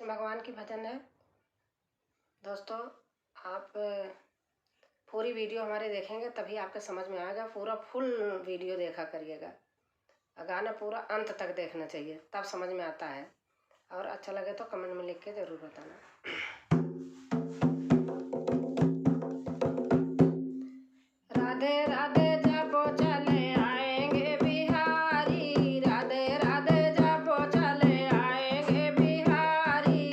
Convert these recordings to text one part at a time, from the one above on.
भगवान की भजन है। दोस्तों आप पूरी वीडियो हमारे देखेंगे तभी आपके समझ में आएगा। पूरा फुल वीडियो देखा करिएगा, गाना पूरा अंत तक देखना चाहिए, तब समझ में आता है। और अच्छा लगे तो कमेंट में लिख के ज़रूर बताना। राधे राधे जपो चले आएंगे बिहारी, राधे राधे जपो चले आएंगे बिहारी,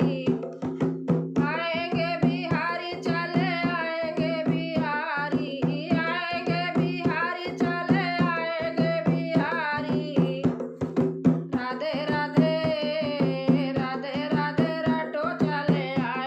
आएंगे बिहारी चले आएंगे बिहारी, आएंगे बिहारी चले आएंगे बिहारी। राधे राधे राधे राधे रटो चले आए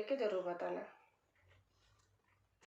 देख के ज़रूर बताना।